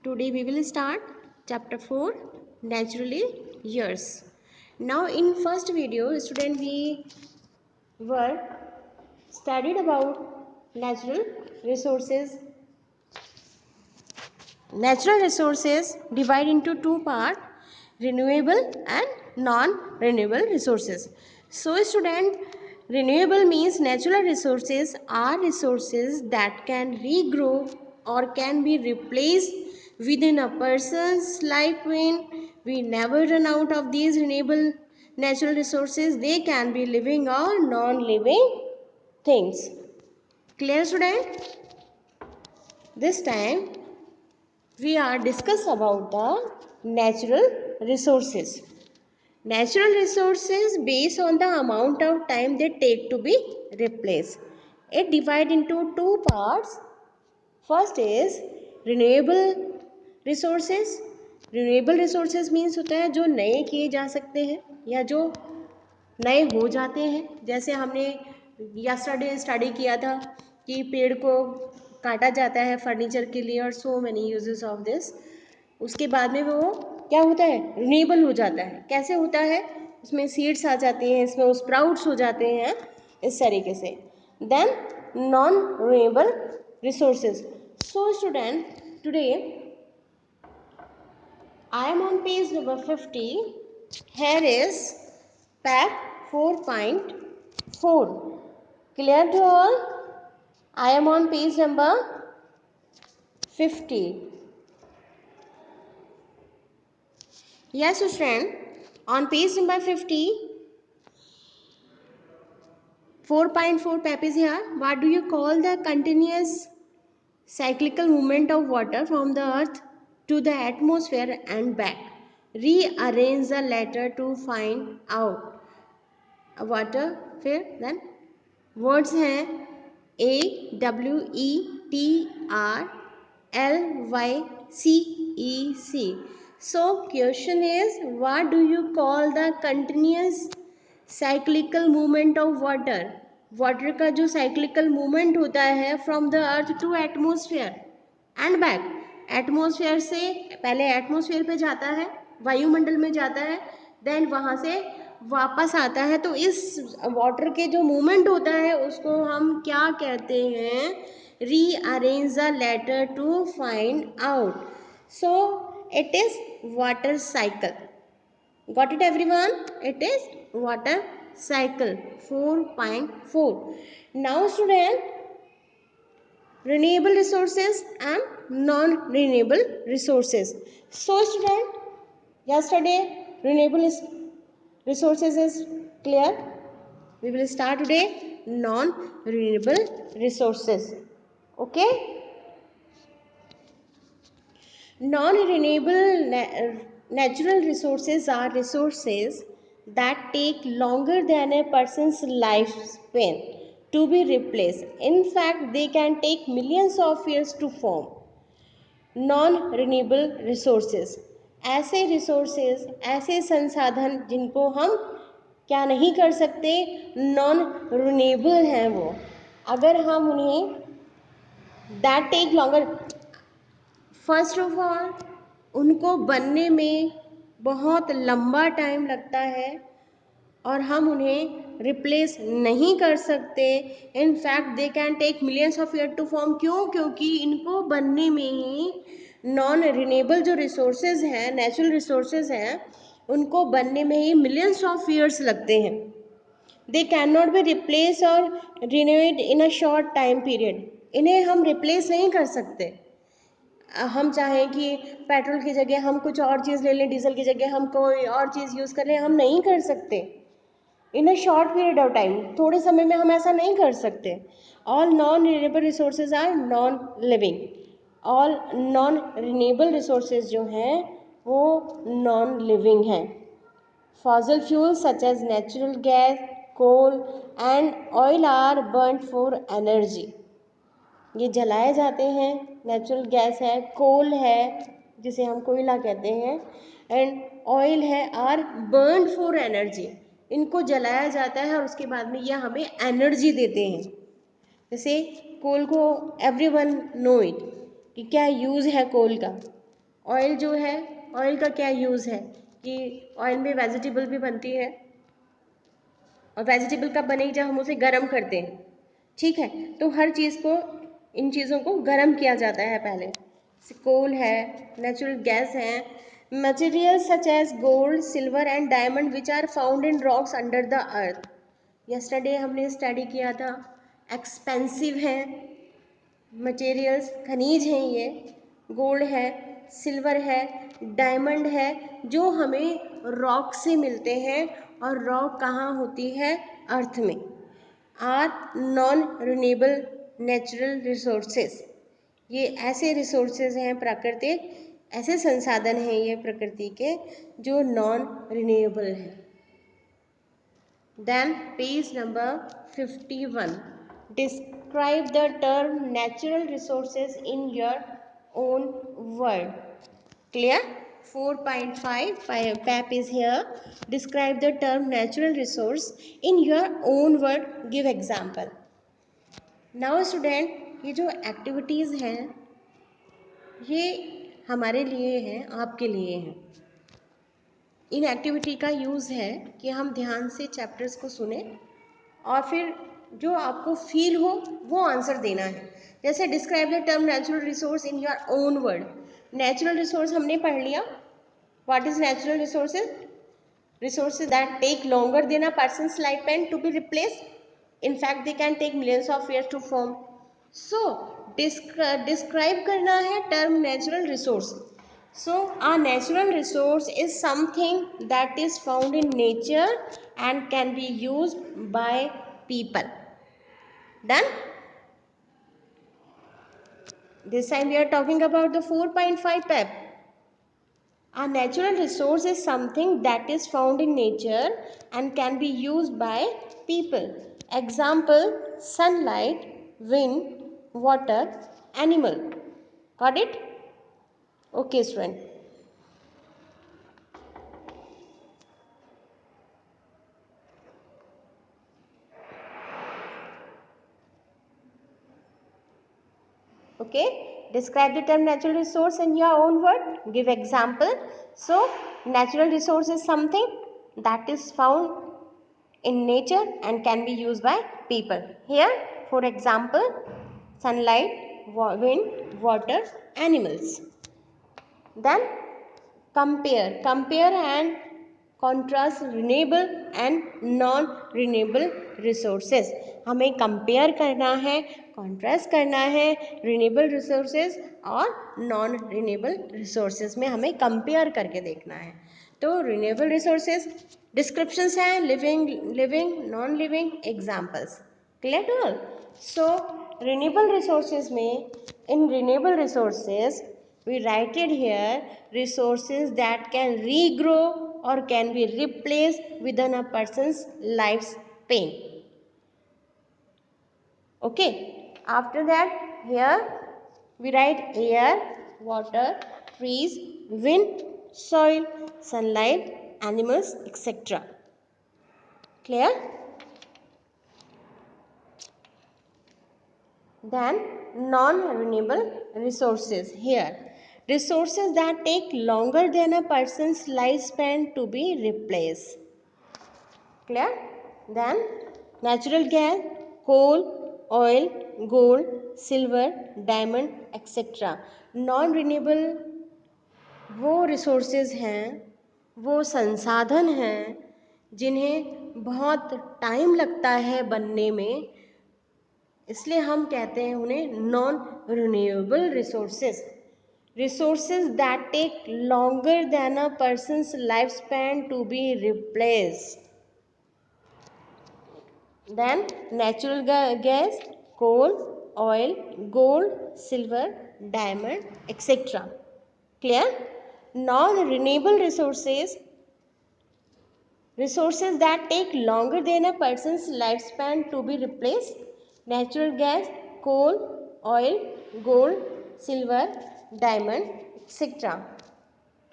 Today we will start chapter 4 naturally years. Now in first video student we were studied about resources. Natural resources divide into two parts, renewable and non-renewable resources. So student, renewable means natural resources are resources that can regrow or can be replaced within a person's lifespan. We never run out of these renewable natural resources. They can be living or non-living things. Clear student? This time we are discuss about the natural resources. Natural resources based on the amount of time they take to be replaced. It divide into two parts. First is renewable resources. renewable resources means होता है जो नए किए जा सकते हैं या जो नए हो जाते हैं. जैसे हमने यस्टरडे स्टडी किया था कि पेड़ को काटा जाता है फर्नीचर के लिए और so many uses of this. उसके बाद में वो क्या होता है, रिन्यूएबल हो जाता है. कैसे होता है, उसमें सीड्स आ जाती हैं, इसमें स्प्राउट्स हो जाते हैं, इस तरीके से. Then non renewable resources. So student, today I am on page number 50. Here is pack 4.4. Clear to all? I am on page number 50. Yes, friend. On page number 50, 4.4 pap is here. What do you call the continuous cyclical movement of water from the earth to the atmosphere and back? Rearrange the letter to find out. Water फिर then words हैं AWETRLYCEC. So question is what do you call the continuous cyclical movement of water. Water का जो cyclical movement होता है from the earth to atmosphere and back. Atmosphere से पहले atmosphere पे जाता है, वायुमंडल में जाता है, देन वहाँ से वापस आता है. तो इस वाटर के जो मूवमेंट होता है उसको हम क्या कहते हैं, rearrange the letter to find out. So it is water cycle. Got it everyone? It is water cycle 4.4. Now student, renewable resources and non-renewable resources. So student, yesterday renewable resources is clear. We will start today non-renewable resources. Okay? Non-renewable natural resources are resources that take longer than a person's lifespan to be replaced. In fact, they can take millions of years to form. Non-renewable resources, ऐसे resources, ऐसे संसाधन जिनको हम क्या नहीं कर सकते, non renewable हैं वो. अगर हम उन्हें that take longer, first of all उनको बनने में बहुत लंबा टाइम लगता है और हम उन्हें रिप्लेस नहीं कर सकते. In fact they can take millions of year to form. क्यों? क्योंकि इनको बनने में ही नॉन रिन्यूएबल जो रिसोर्सेज हैं, नेचुरल रिसोर्सेज हैं, उनको बनने में ही मिलियंस ऑफ ईयर्स लगते हैं. They can not be replace और रिन्यूएड इन अ शॉर्ट टाइम पीरियड. इन्हें हम रिप्लेस नहीं कर सकते. हम चाहें कि पेट्रोल की जगह हम कुछ और चीज़ ले लें, डीजल की जगह हम कोई और चीज़ यूज़ कर लें, हम नहीं कर सकते in a short period of time. थोड़े समय में हम ऐसा नहीं कर सकते. All non renewable resources are non living. All non renewable resources जो हैं वो नॉन लिविंग हैं. Fossil fuel such as natural gas, coal and oil are burned for energy. ये जलाए जाते हैं. नेचुरल गैस है, कोल है जिसे हम कोयला कहते हैं, एंड ऑयल है, आर बर्न फॉर एनर्जी. इनको जलाया जाता है और उसके बाद में यह हमें एनर्जी देते हैं. जैसे कोल को एवरीवन नो इट कि क्या यूज़ है कोल का. ऑयल जो है, ऑयल का क्या यूज़ है कि ऑयल में वेजिटेबल भी बनती है, और वेजिटेबल कब बनेगी जब हम उसे गर्म करते हैं, ठीक है। तो हर चीज़ को, इन चीज़ों को गर्म किया जाता है पहले। कोल है, नेचुरल गैस है, material such as gold, silver and diamond which are found in rocks under the earth. Yesterday हमने स्टडी किया था, एक्सपेंसिव है मटेरियल्स, खनिज हैं ये, गोल्ड है, सिल्वर है, डायमंड है, जो हमें रॉक से मिलते हैं, और रॉक कहाँ होती है, अर्थ में। Are non renewable natural resources, ये ऐसे रिसोर्सेज हैं प्राकृतिक, ऐसे संसाधन हैं ये प्रकृति के जो नॉन रिन्यूएबल हैं। Then page number 51. Describe the term natural resources in your own word. Clear? 4.5 PAP is here. Describe the term natural resource in your own word. Give example. Now student, ये जो activities हैं ये हमारे लिए हैं, आपके लिए हैं। इन एक्टिविटी का यूज़ है कि हम ध्यान से चैप्टर्स को सुने और फिर जो आपको फील हो वो आंसर देना है। जैसे describe the term natural resource in your own word. Natural resource हमने पढ़ लिया, what is natural resources? Resources that take longer than a person's lifespan to be replaced. In fact, they can take millions of years to form. So, describe करना है term natural resource. So, a natural resource is something that is found in nature and can be used by people. Done? This time we are talking about the 4.5 PEP. A natural resource is something that is found in nature and can be used by people. Example, sunlight, wind, water, animal. Got it? Okay, student. Okay, describe the term natural resource in your own word. Give example. So, natural resource is something that is found in nature and can be used by people. Here, for example, sunlight, wind, water, animals. Then compare and contrast renewable and non renewable resources. हमें compare करना है, contrast करना है renewable resources और non renewable resources में हमें compare करके देखना है। तो रिन्यूएबल रिसोर्सेज डिस्क्रिप्शंस हैं, living non living, examples. Clear to all? So renewable resources में, in renewable resources we write it here, resources that can regrow or can be replaced within a person's lifespan. Okay, after that here we write air, water, trees, wind, soil, sunlight, animals, etc. Clear? Then non-renewable resources here, resources that take longer than a person's lifespan to be replaced. Clear? Then natural gas, coal, oil, gold, silver, diamond, etc. Non-renewable वो resources हैं, वो संसाधन हैं जिन्हें बहुत time लगता है बनने में, इसलिए हम कहते हैं उन्हें non renewable resources. Resources that take longer than a person's life span to be replaced. Then natural gas, coal, oil, gold, silver, diamond etcetera. Clear? Non renewable resources that take longer than a person's lifespan to be replaced. Natural gas, coal, oil, gold, silver, diamond, etc.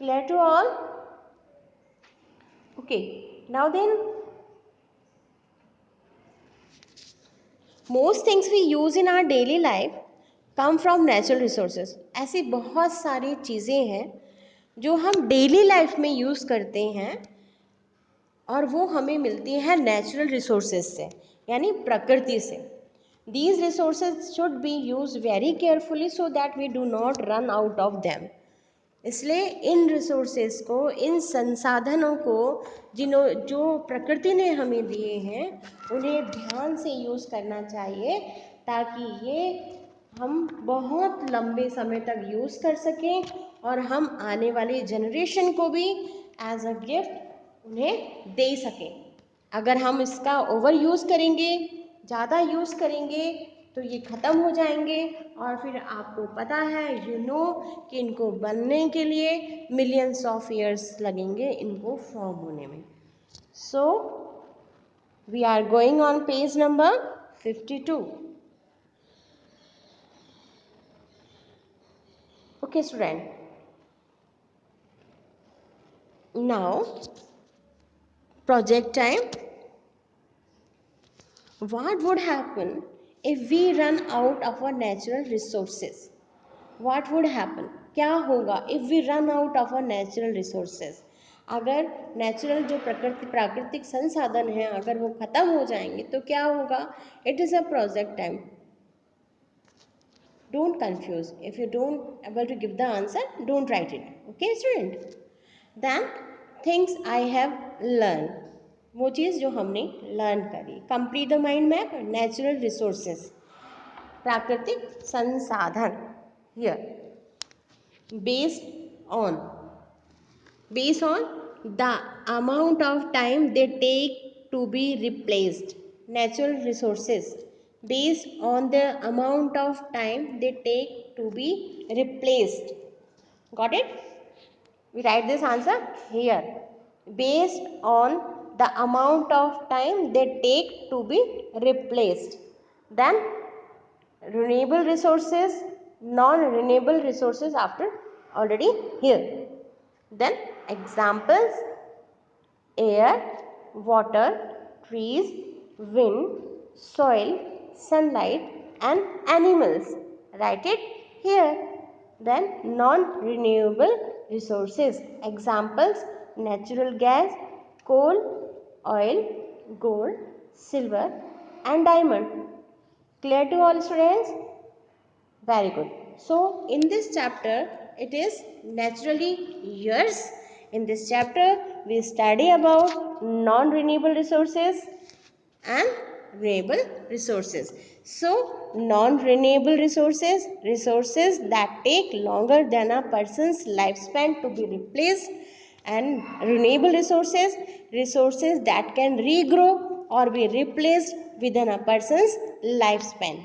Clear to all? Okay, now then, most things we use in our daily life come from natural resources. ऐसी बहुत सारी चीज़ें हैं जो हम daily life में use करते हैं और वो हमें मिलती है नेचुरल रिसोर्सेज से, यानी प्रकृति से। These resources should be used very carefully so that we do not run out of them. इसलिए इन रिसोर्सेज को, इन संसाधनों को जो प्रकृति ने हमें दिए हैं उन्हें ध्यान से यूज़ करना चाहिए, ताकि ये हम बहुत लंबे समय तक यूज़ कर सकें और हम आने वाली जनरेशन को भी एज अ गिफ्ट उन्हें दे सकें। अगर हम इसका ओवर यूज़ करेंगे, ज़्यादा यूज़ करेंगे, तो ये ख़त्म हो जाएंगे और फिर आपको पता है कि इनको बनने के लिए मिलियंस ऑफ ईयर्स लगेंगे इनको फॉर्म होने में। So we are going on page number 52. Okay, student. Now, project time. What would happen if we run out of our natural resources? What would happen? क्या होगा if we run out of our natural resources? अगर natural जो प्राकृतिक संसाधन हैं अगर वो खत्म हो जाएंगे तो क्या होगा? It is a project time. Don't confuse. If you don't able to give the answer, don't write it. Okay, student? Then things I have learned. वो चीज़ जो हमने लर्न करी. Complete the mind map. Natural resources. प्राकृतिक संसाधन. Here. Based on the amount of time they take to be replaced. Natural resources based on the amount of time they take to be replaced. Got it? We write this answer here. Based on the amount of time they take to be replaced. Then renewable resources, non-renewable resources after already here. Then examples: air, water, trees, wind, soil, sunlight and animals. Write it here. Then non-renewable resources. Examples: natural gas, coal, oil, gold, silver and diamond. Clear to all students? Very good. So in this chapter, it is naturally yours. In this chapter, we study about non-renewable resources and renewable resources. So non-renewable resources, resources that take longer than a person's lifespan to be replaced, and renewable resources, resources that can regrow or be replaced within a person's lifespan.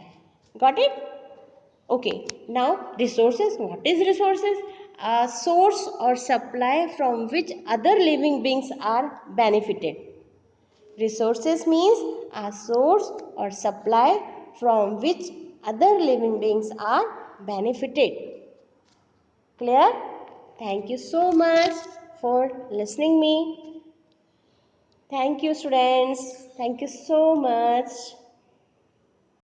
Got it? Okay, now resources. What is resources? A source or supply from which other living beings are benefited. Resources means a source or supply from which other living beings are benefited. Clear? Thank you so much for listening me. Thank you, students. Thank you so much.